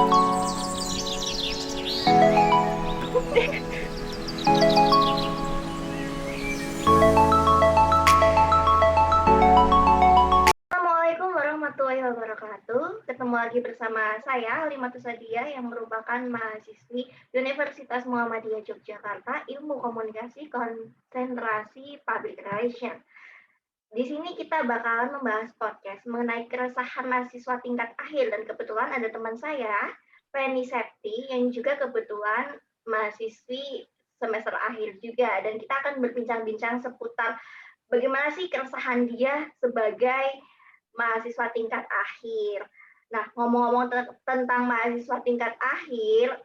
Assalamualaikum warahmatullahi wabarakatuh. Ketemu lagi bersama saya, Halimatus Sadia, yang merupakan mahasiswi Universitas Muhammadiyah Yogyakarta, Ilmu Komunikasi Konsentrasi Public Relation. Di sini kita bakalan membahas podcast mengenai keresahan mahasiswa tingkat akhir, dan kebetulan ada teman saya, Penny Septi, yang juga kebetulan mahasiswi semester akhir juga, dan kita akan berbincang-bincang seputar bagaimana sih keresahan dia sebagai mahasiswa tingkat akhir. Nah, ngomong-ngomong tentang mahasiswa tingkat akhir,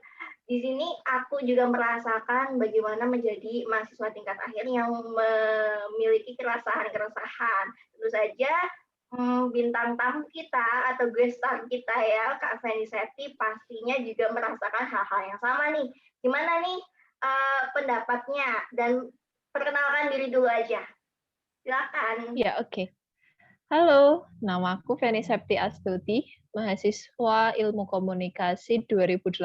di sini aku juga merasakan bagaimana menjadi mahasiswa tingkat akhir yang memiliki keresahan-keresahan. Tentu saja bintang tamu kita atau guest star kita ya, Kak Feni Seti, pastinya juga merasakan hal-hal yang sama nih. Gimana nih pendapatnya? Dan perkenalkan diri dulu aja. Silakan. Ya, oke. Halo, nama aku Feni Septi Astuti, mahasiswa Ilmu Komunikasi 2018.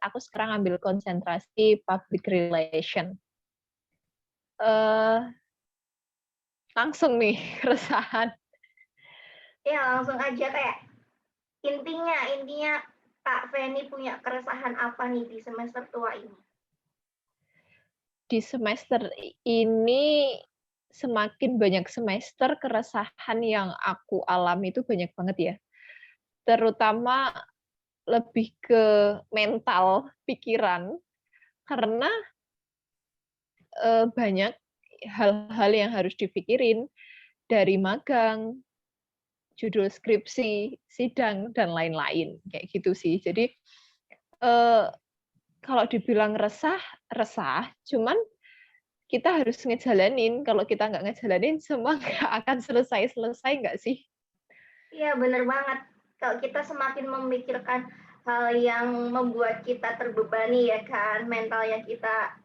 Aku sekarang ambil konsentrasi Public Relation. Langsung nih, keresahan. Ya, langsung aja kayak intinya Kak Feni punya keresahan apa nih di semester tua ini? Di semester ini, semakin banyak semester, keresahan yang aku alami itu banyak banget ya. Terutama lebih ke mental, pikiran, karena banyak hal-hal yang harus dipikirin dari magang, judul skripsi, sidang, dan lain-lain. Kayak gitu sih. Jadi, kalau dibilang resah, cuman kita harus ngejalanin. Kalau kita nggak ngejalanin, semua nggak akan selesai-selesai nggak sih? Iya, bener banget. Kalau kita semakin memikirkan hal yang membuat kita terbebani ya kan, mentalnya kita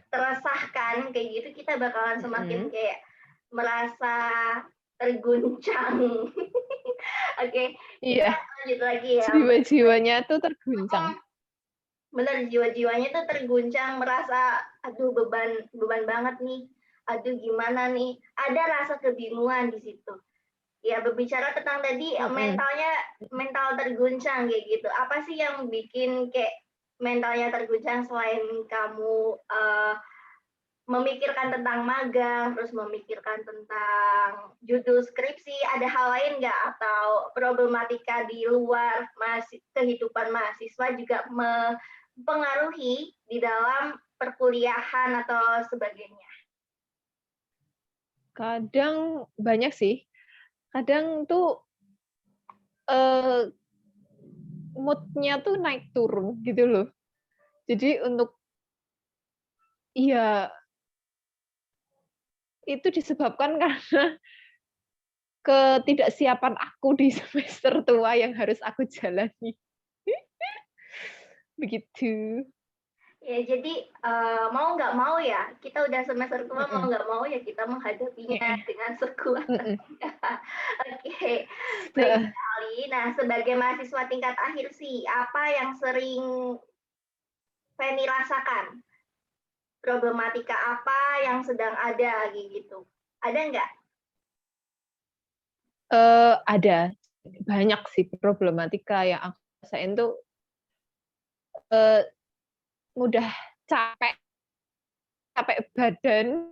teresahkan kayak gitu, kita bakalan semakin kayak merasa terguncang. Oke, kita Iya, lanjut lagi ya. jiwa-jiwanya tuh terguncang. Bener, jiwa-jiwanya tuh terguncang, merasa aduh beban banget nih, aduh gimana nih, ada rasa kebingungan di situ. Ya, berbicara tentang tadi mental terguncang kayak gitu, apa sih yang bikin kayak mentalnya terguncang selain kamu memikirkan tentang magang, terus memikirkan tentang judul skripsi, ada hal lain nggak, atau problematika di luar kehidupan mahasiswa juga mempengaruhi di dalam perkuliahan atau sebagainya? Kadang banyak sih. Kadang tuh mood-nya tuh naik turun gitu loh. Jadi untuk iya, itu disebabkan karena ketidaksiapan aku di semester tua yang harus aku jalani. Begitu. Ya, jadi mau nggak mau ya, kita udah semester tua, mau Mhm, nggak mau ya kita menghadapinya heeh, dengan sekuat mhm. tenaga. Oke, baik sekali. Nah, sebagai mahasiswa tingkat akhir sih, apa yang sering Feni rasakan? Problematika apa yang sedang ada gitu? Ada nggak? Ada banyak sih problematika yang aku rasain tuh, mudah capek capek badan,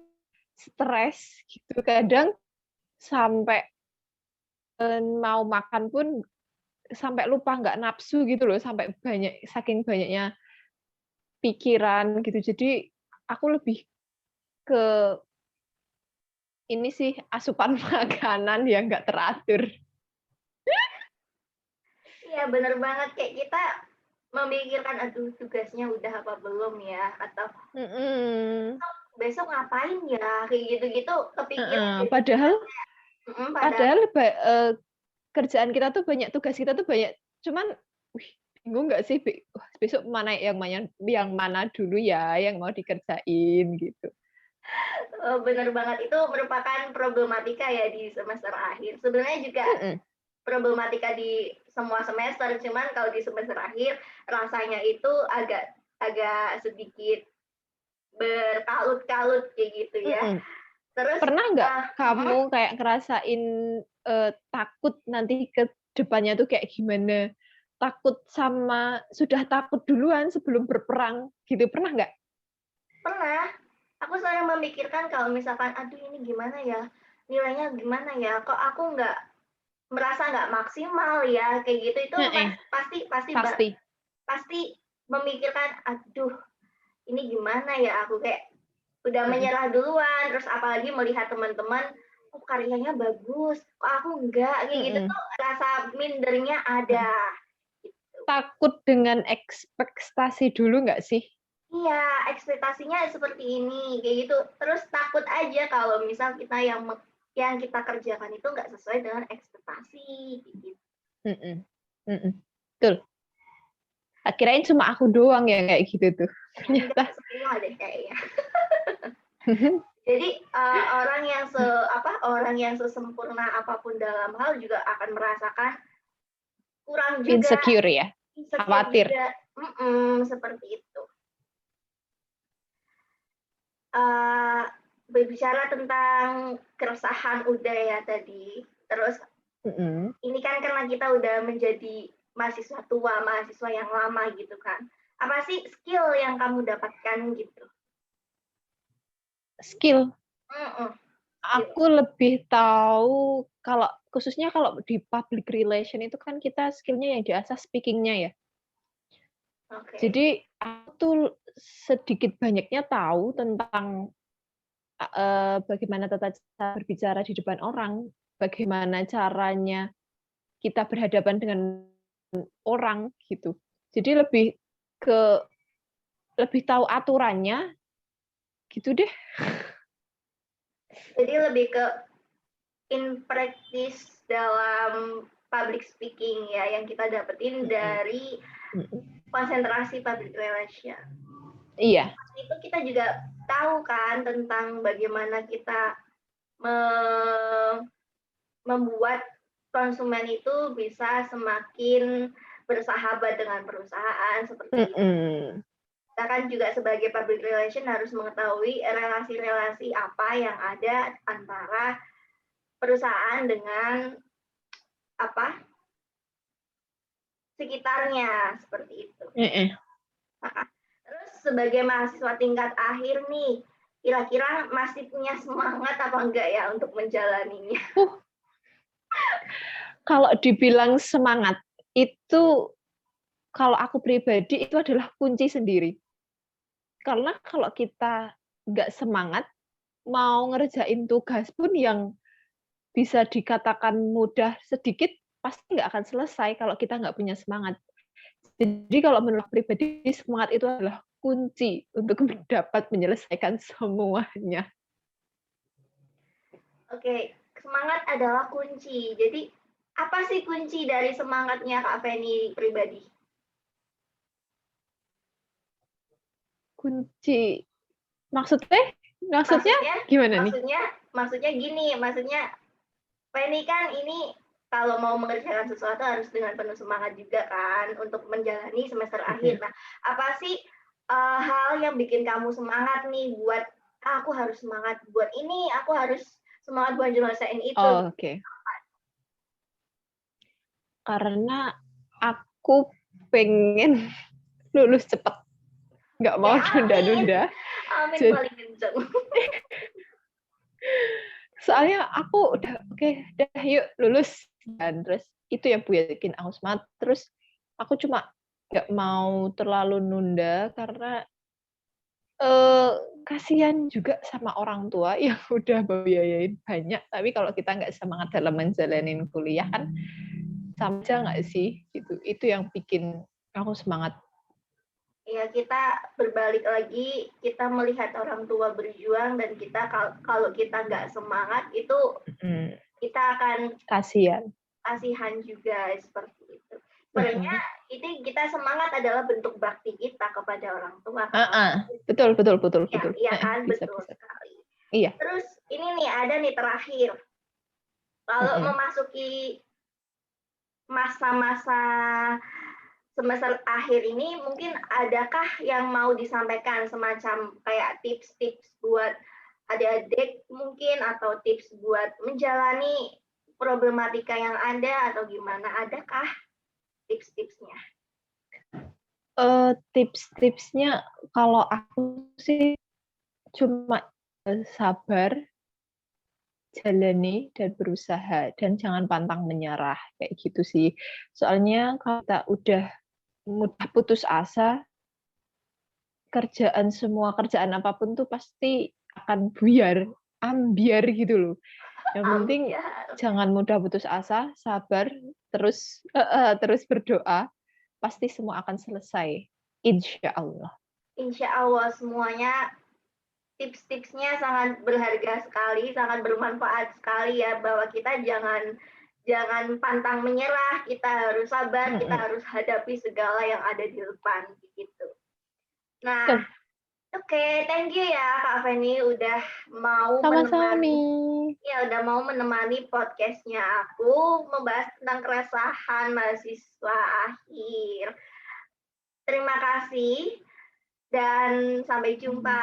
stres gitu. Kadang sampai, mau makan pun sampai lupa nggak nafsu gitu loh, sampai saking banyaknya pikiran gitu. Jadi aku lebih ke ini sih, asupan makanan yang nggak teratur. Iya, bener banget. Kayak kita memikirkan, aduh tugasnya udah apa belum ya? Atau Mhm, besok ngapain ya? Kayak gitu-gitu kepikiran heeh. jadi kita Padahal padahal padahal kerjaan kita tuh banyak, tugas kita tuh banyak, cuman, wih, bingung nggak sih, wah, besok yang mana dulu ya yang mau dikerjain gitu. bener banget, itu merupakan problematika ya di semester akhir. Sebenarnya juga Mhm, problematika di semua semester, cuman kalau di semester akhir rasanya itu agak agak sedikit berkalut-kalut kayak gitu ya. Mhm. Terus Pernah nggak mhm, kamu kayak ngerasain, takut nanti ke depannya tuh kayak gimana? Takut sama sudah takut duluan sebelum berperang gitu, pernah nggak? pernah. Aku selalu memikirkan kalau misalkan, "Aduh ini gimana ya, nilainya gimana ya, kok aku nggak merasa nggak maksimal ya," kayak gitu. Itu Heeh, pasti pasti pasti. pasti memikirkan, "Aduh ini gimana ya," aku kayak udah Mhm, menyerah duluan, terus apalagi melihat teman-teman, "Kok karyanya bagus, kok aku enggak?" Kayak gitu mhm, tuh rasa mindernya mhm. ada, gitu. Takut dengan ekspektasi dulu nggak sih? Iya, ekspektasinya seperti ini, kayak gitu. Terus takut aja kalau misal kita yang kita kerjakan itu nggak sesuai dengan ekspektasi, kayak gitu. Mhm, mhm, betul. Tak kirain cuma aku doang yang kayak gitu tuh, Enggak ternyata. semua deh kayaknya. Jadi, orang yang sesempurna apapun dalam hal juga akan merasakan kurang juga, Insecure ya? insecure Khawatir? juga, seperti itu. Eee, Berbicara tentang keresahan udah ya tadi, terus Mhm. ini kan karena kita udah menjadi mahasiswa tua, mahasiswa yang lama gitu kan. Apa sih skill yang kamu dapatkan gitu? Skill, Mhm, skill. aku lebih tahu kalau khususnya kalau di public relation itu kan kita skill-nya yang diasah speaking-nya ya. Oke. Jadi aku tuh sedikit banyaknya tahu tentang, bagaimana tata cara berbicara di depan orang, bagaimana caranya kita berhadapan dengan orang gitu. Jadi ke lebih tahu aturannya gitu deh. Jadi lebih ke in practice dalam public speaking ya, yang kita dapetin Mhm, dari mhm. konsentrasi public relation. Iya, Itu kita juga tahu kan tentang bagaimana kita me membuat konsumen itu bisa semakin bersahabat dengan perusahaan seperti itu. mhm. Kita kan juga sebagai public relation harus mengetahui relasi-relasi apa yang ada antara perusahaan dengan apa sekitarnya seperti itu. Heeh. Nah, terus sebagai mahasiswa tingkat akhir nih, kira-kira masih punya semangat apa enggak ya untuk menjalaninya? Uh, Kalau dibilang semangat, itu kalau aku pribadi itu adalah kunci sendiri. Karena kalau kita nggak semangat, mau ngerjain tugas pun yang bisa dikatakan mudah sedikit, pasti nggak akan selesai kalau kita nggak punya semangat. Jadi kalau menurut pribadi, semangat itu adalah kunci untuk dapat menyelesaikan semuanya. Oke, semangat adalah kunci. Jadi, apa sih kunci dari semangatnya Kak Feni pribadi? Kunci maksudnya maksudnya Maksudnya gimana nih? maksudnya maksudnya gini, maksudnya Feni kan ini kalau mau mengerjakan sesuatu harus dengan penuh semangat juga kan untuk menjalani semester akhir. Mhm. Nah, apa sih, hal yang bikin kamu semangat nih buat, "Ah, aku harus semangat buat ini, aku harus semangat buat nyelesain itu." Oke. Karena aku pengen lulus cepet, nggak Oke, mau amin. nunda-nunda. Amin Jad paling kenceng. Soalnya aku udah, "Oke, dah yuk lulus," dan terus itu yang bikin aku semangat. Terus aku cuma nggak mau terlalu nunda karena, eee, kasihan juga sama orang tua yang udah membiayain banyak, tapi kalau kita nggak semangat dalam menjalanin kuliah kan sama aja nggak sih, gitu. Itu yang bikin aku semangat. Ya, kita berbalik lagi, kita melihat orang tua berjuang dan kita kalau kita nggak semangat itu Mhm, kita akan kasihan. kasihan juga seperti itu. Sebenarnya Mhm. ini kita semangat adalah bentuk bakti kita kepada orang tua kan. Heeh, betul betul betul Ya, betul. iya Heeh, kan, bisa betul bisa. sekali. Iya, Terus ini nih ada nih terakhir, kalau mhm. memasuki masa-masa semester akhir ini mungkin adakah yang mau disampaikan semacam kayak tips-tips buat adik-adik mungkin atau tips buat menjalani problematika yang ada atau gimana? Adakah tips-tipsnya? Tips-tipsnya kalau aku sih cuma sabar, jalani dan berusaha dan jangan pantang menyerah kayak gitu sih. Soalnya kalau kita udah mudah putus asa, semua kerjaan apapun tuh pasti akan buyar, ambiar gitu loh. Yang penting Ambiar. jangan mudah putus asa, sabar, terus berdoa, pasti semua akan selesai. Insya Allah. Insya Allah semuanya tips-tipsnya sangat berharga sekali, sangat bermanfaat sekali ya bahwa kita jangan pantang menyerah, kita harus sabar, kita harus hadapi segala yang ada di depan gitu. Nah, oke, thank you ya Kak Feni udah mau udah mau menemani podcastnya aku membahas tentang keresahan mahasiswa akhir. Terima kasih dan sampai jumpa.